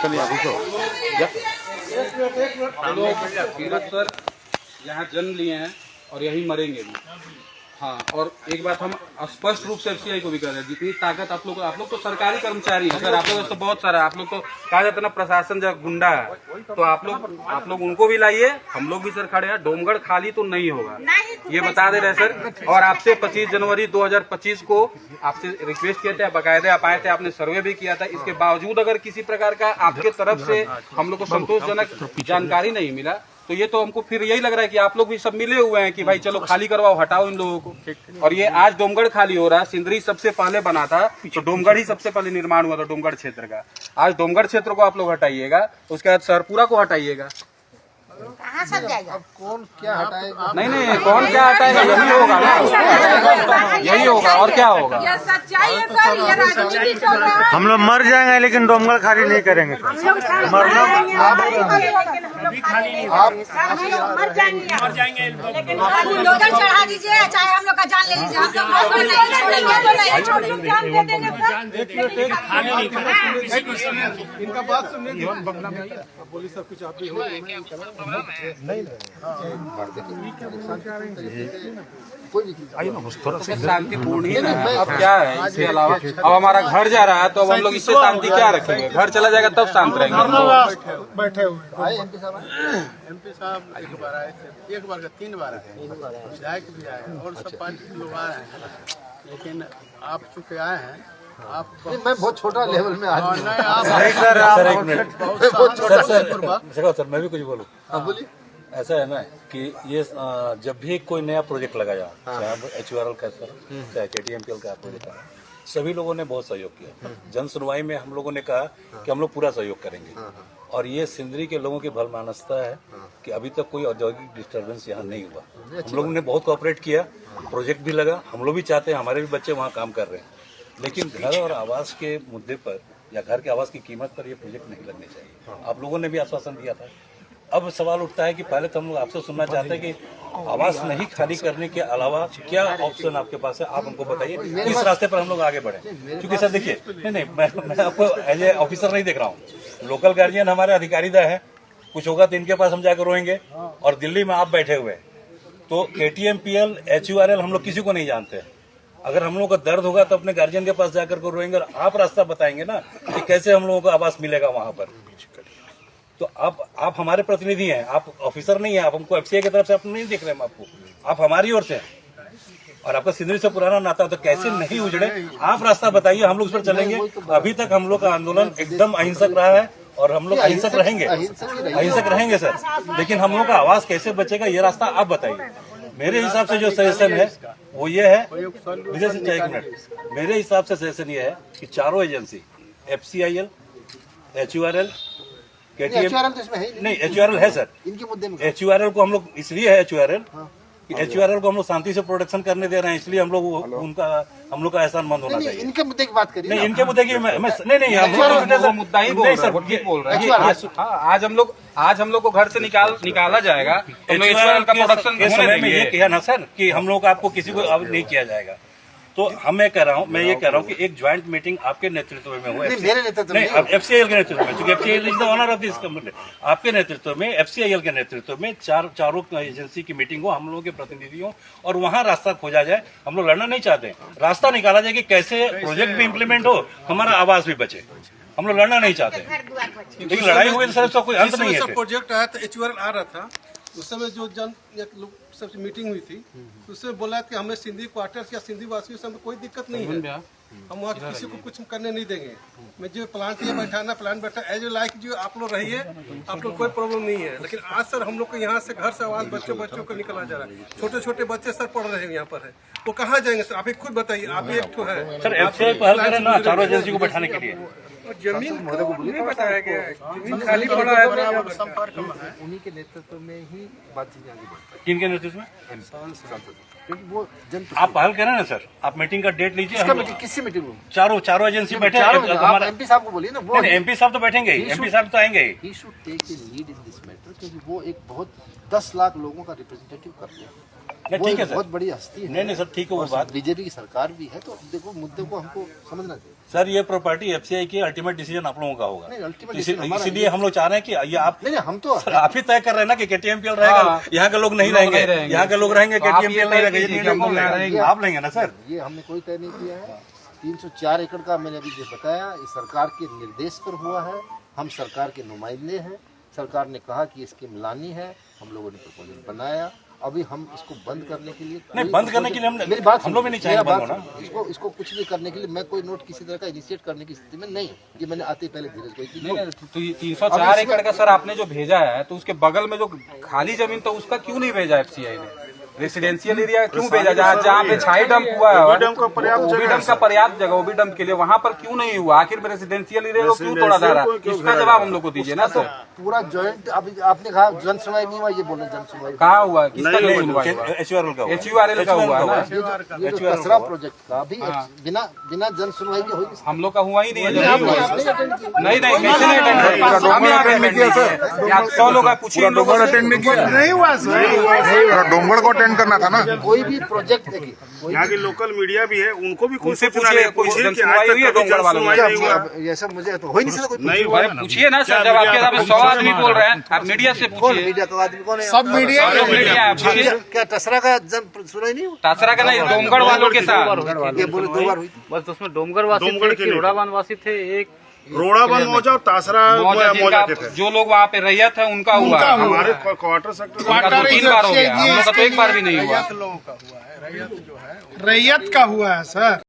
चलिए अभी तो लोग सर यहाँ जन्म लिए हैं और यही मरेंगे भी। हाँ, और एक बात हम स्पष्ट रूप से एफसीआई को भी कह रहे हैं, जितनी ताकत आप लोग तो सरकारी कर्मचारी हैं सर, आप लोग तो बहुत सारा, आप लोग तो कहा जाता है ना प्रशासन जब गुंडा है, तो आप लोग उनको भी लाइए, हम लोग भी सर खड़े हैं। डोमगढ़ खाली तो नहीं होगा, ये बता दे रहे सर। और आपसे 25 जनवरी 2025 को आपसे रिक्वेस्ट किए थे, बाकायदे आप आए थे, आपने सर्वे भी किया था। इसके बावजूद अगर किसी प्रकार का आपके तरफ से हम लोग को संतोषजनक जानकारी नहीं मिला, तो ये तो हमको फिर यही लग रहा है कि आप लोग भी सब मिले हुए हैं कि भाई चलो खाली करवाओ, हटाओ इन लोगों को। और ये आज डोमगढ़ खाली हो रहा है, सिंदरी सबसे पहले बना था, तो डोमगढ़ ही सबसे पहले निर्माण हुआ था डोमगढ़ क्षेत्र का। आज डोमगढ़ क्षेत्र को आप लोग हटाइएगा, उसके बाद सरपुरा को हटाइएगा। कहाँ सब जाएगा? अब कौन क्या हटाएगा? नहीं कौन क्या हटाएगा, यही होगा ना, यही होगा और क्या होगा। ये सच्चाई है सर, ये राजनीति चल रहा है। हम लोग मर जाएंगे लेकिन डोमगढ़ खाली नहीं करेंगे। मरना मर जाएंगे लेकिन लोगन चढ़ा दीजिए, चाहे हम लोग का जान ले लीजिए, हम लोग नहीं छोड़ेंगे, जान दे देंगे। इनका बात सुनिए, बोली सब कुछ आप ही शांतिपूर्ण ही ना, अब क्या है इसके अलावा। अब हमारा घर जा रहा है तो अब हम लोग इससे शांति क्या रखेंगे? घर चला जाएगा तब शांत रहेंगे। बैठे हुए एमपी साहब एक बार का 3 बार आए, विधायक भी आए और सब पार्टी के लोग आए हैं, लेकिन आप चुके आए हैं। आप मैं बहुत छोटा लेवल में आदमी सर मैं भी कुछ बोलूँ। हाँ बोलिए। ऐसा है ना कि ये जब भी कोई नया प्रोजेक्ट लगाया, चाहे HURL का सर, चाहे KTMPL का प्रोजेक्ट है, सभी लोगों ने बहुत सहयोग किया। जन सुनवाई में हम लोगों ने कहा कि हम लोग पूरा सहयोग करेंगे। और ये सिंदरी के लोगों की भलमानसता है कि अभी तक कोई औद्योगिक डिस्टर्बेंस यहाँ नहीं हुआ। हम लोगों ने बहुत कोऑपरेट किया, प्रोजेक्ट भी लगा। हम लोग भी चाहते हैं, हमारे भी बच्चे वहाँ काम कर रहे हैं, लेकिन घर और आवास के मुद्दे पर या घर के आवास की कीमत पर ये प्रोजेक्ट नहीं लगने चाहिए। आप लोगों ने भी आश्वासन दिया था। अब सवाल उठता है कि पहले तो हम लोग आपसे सुनना चाहते हैं कि आवास नहीं खाली करने के अलावा क्या ऑप्शन आपके पास है, आप हमको बताइए, इस रास्ते पर हम लोग आगे बढ़े। क्योंकि सर देखिए, नहीं मैं आपको एज ए ऑफिसर नहीं देख रहा हूँ, लोकल गार्जियन हमारे अधिकारी है, कुछ होगा तो इनके पास हम जाकर रोएंगे। और दिल्ली में आप बैठे हुए, तो KTMPL HURL हम लोग किसी को नहीं जानते। अगर हम लोग का दर्द होगा तो अपने गार्जियन के पास जाकर को रोएंगे, और आप रास्ता बताएंगे ना कि कैसे हम लोगों को आवास मिलेगा वहां पर। तो आप हमारे प्रतिनिधि हैं, आप ऑफिसर नहीं है, आप हमको FCI की तरफ से आप नहीं देख रहे हैं, हम आपको, आप हमारी ओर से हैं और आपका सिंदरी से पुराना नाता तो कैसे नहीं उजड़े, आप रास्ता बताइए, हम लोग उस पर चलेंगे। अभी तक हम लोग का आंदोलन एकदम अहिंसक रहा है और हम लोग अहिंसक रहेंगे सर, लेकिन हम लोग का आवाज कैसे बचेगा ये रास्ता आप बताइए। मेरे हिसाब से जो सजेशन है वो ये है, विजय सिंह एक मिनट, मेरे हिसाब से सजेशन ये है कि चारों एजेंसी FCIL, HURL, KTM नहीं, HURL है सर, इनके मुद्दे में HURL को हम लोग इसलिए है HURL कि HURL को हम लोग शांति से प्रोडक्शन करने दे रहे हैं, इसलिए हम लोग का एहसान मंद होना चाहिए। इनके मुद्दे की बात करिए। नहीं, इनके मुद्दे की नहीं वो मुद्दा ही बोल रहे हैं। आज हम लोग को घर से निकाला जाएगा, तो HURL का प्रोडक्शन के समय में ये किया ना सर कि हम लोग आपको किसी को अब नहीं किया जाएगा। तो मैं ये कह रहा हूँ कि एक ज्वाइंट मीटिंग आपके नेतृत्व में हो, मेरे नेतृत्व में, FCIL के नेतृत्व में, क्योंकि FCIL is the owner of this company, आपके नेतृत्व में, FCIL के नेतृत्व में चारों एजेंसी की मीटिंग हो, हम लोगों के प्रतिनिधि हो, और वहाँ रास्ता खोजा जाए। हम लोग लड़ना नहीं चाहते, रास्ता निकाला जाए कि कैसे प्रोजेक्ट भी इम्प्लीमेंट हो, हमारा आवास भी बचे। हम लोग लड़ना नहीं चाहते, लेकिन लड़ाई हुई तो सर कोई अंत नहीं है। प्रोजेक्ट आया था, HURL आ रहा था, उस समय जो लोग सबसे मीटिंग हुई थी, उसमें बोला कि हमें सिंधी क्वार्टर्स या सिंधी वासियों से हमें कोई दिक्कत नहीं है, हम वहाँ किसी को कुछ करने नहीं देंगे। मैं जो प्लांट ये बैठाना प्लान बैठा एज लाइक जो आप लोग रहिए, आप लोग कोई प्रॉब्लम नहीं है। लेकिन आज सर हम लोग को यहाँ से घर से आवाज बच्चों को निकला जा रहा है, छोटे छोटे बच्चे सर पढ़ रहे हैं यहाँ पर है, वो कहाँ जाएंगे सर? आप ही खुद बताइए, आप ही एक तो है सर, FCI पहल करें ना चारों एजेंसी को बैठाने के लिए। जमीन नहीं बताया गया है, जमीन खाली पड़ा है, उन्हीं के नेतृत्व में ही बातचीत आगे बढ़ती है। किनके नेतृत्व में? क्योंकि वो आप पहल करें ना सर, आप मीटिंग का डेट लीजिए। किसी मीटिंग में चारों एजेंसी बैठे, MP साहब को बोलिए ना, वो MP साहब तो बैठेंगे ही, MP साहब तो आएंगे ही। He should take a lead in this matter, क्योंकि वो एक बहुत 10 लाख लोगों का रिप्रेजेंटेटिव करते हैं। नहीं, ठीक है सर। बहुत बड़ी हस्ती है। नहीं सर, ठीक है वो बात। बीजेपी की सरकार भी है, तो देखो मुद्दे को हमको समझना चाहिए। सर ये प्रॉपर्टी एफसीआई की अल्टीमेट डिसीजन आप लोगों का होगा। नहीं, ultimate decision हमारा इसीलिए हम लोग चाह रहे हैं कि ये आप नहीं, हम तो सर आप ही तय कर रहे हैं ना कि केटीएमपीएल रहेगा, यहाँ के लोग नहीं रहेंगे, यहाँ के लोग रहेंगे, केटीएमपीएल नहीं रहेगा, आप लेंगे ना सर। ये हमने कोई तय नहीं किया है। 304 एकड़ का मैंने अभी जो बताया, ये सरकार के निर्देश पर हुआ है। हम सरकार के नुमाइंदे हैं। सरकार ने कहा कि स्कीम लानी है, हम लोगों ने प्रपोजल बनाया। अभी हम इसको बंद करने के लिए नहीं, बंद करने के लिए मेरी बात हम लोग भी नहीं चाहेंगे बंद होना। इसको कुछ भी करने के लिए मैं कोई नोट किसी तरह का इनिशिएट करने की स्थिति में नहीं हूँ। ये मैंने आते पहले धीरज को नहीं, तो 304 एकड़ का सर आपने जो भेजा है, तो उसके बगल में जो खाली जमीन था उसका क्यों नहीं भेजा एफसीआई ने? रेसिडेंशियल एरिया क्यों भेजा? जहाँ पे छाई डंप हुआ है, ओबी डंप का पर्याप्त जगह ओबी डंप के लिए, वहाँ पर क्यों नहीं हुआ? आखिर में रेसिडेंशियल एरिया को क्यों तोड़ा जा रहा है? इसका जवाब हम लोग को दीजिए ना सर। पूरा जॉइंट आपने कहा जन सुनवाई नहीं हुआ, ये बोले जन सुनवाई कहाँ हुआ? किसका नहीं हुआ? एचयूआरएल का HURL का हुआ ना। ये जो कचरा प्रोजेक्ट का भी बिना जन सुनवाई के हुई। हम लोग का हुआ ही नहीं है। नहीं, नहीं कैसे नहीं अटेंड किया? 100 लोग पूछिए, नहीं हुआ सर, डोंगड़ को अटेंड करना था ना। कोई भी प्रोजेक्ट देखिए, यहाँ की लोकल मीडिया भी है, उनको भी उनसे पूछिए, कोई जनसुनवाई हुई है डोंगड़ वालों में? ये सब मुझे तो हो ही नहीं सकता कोई। नहीं अरे पूछिए ना सर, जब आपके सामने 100 आदमी बोल रहे हैं, आप मीडिया से कौन पूछिए। मीडिया का आदमी कौन है? सब मीडिया मीडिया है, पूछिए। क्या टसरा का जन सुनाई नहीं हुआ? तासरा का नहीं, डोंगड़ वालों के साथ। ये बोले 2 बार हुई। बस उसमें डोंगरवासी थे कि रोड़ावानवासी थे, एक रोड़ाबंद मौजा और तासरा मौजा के थे। जो लोग वहाँ पे रैयत है उनका हुआ। हमारे क्वार्टर सेक्टर 3 बार हो गया, हम लोग का तो एक बार भी नहीं हुआ। लोगों का हुआ है, रैयत जो है रैयत का हुआ है सर।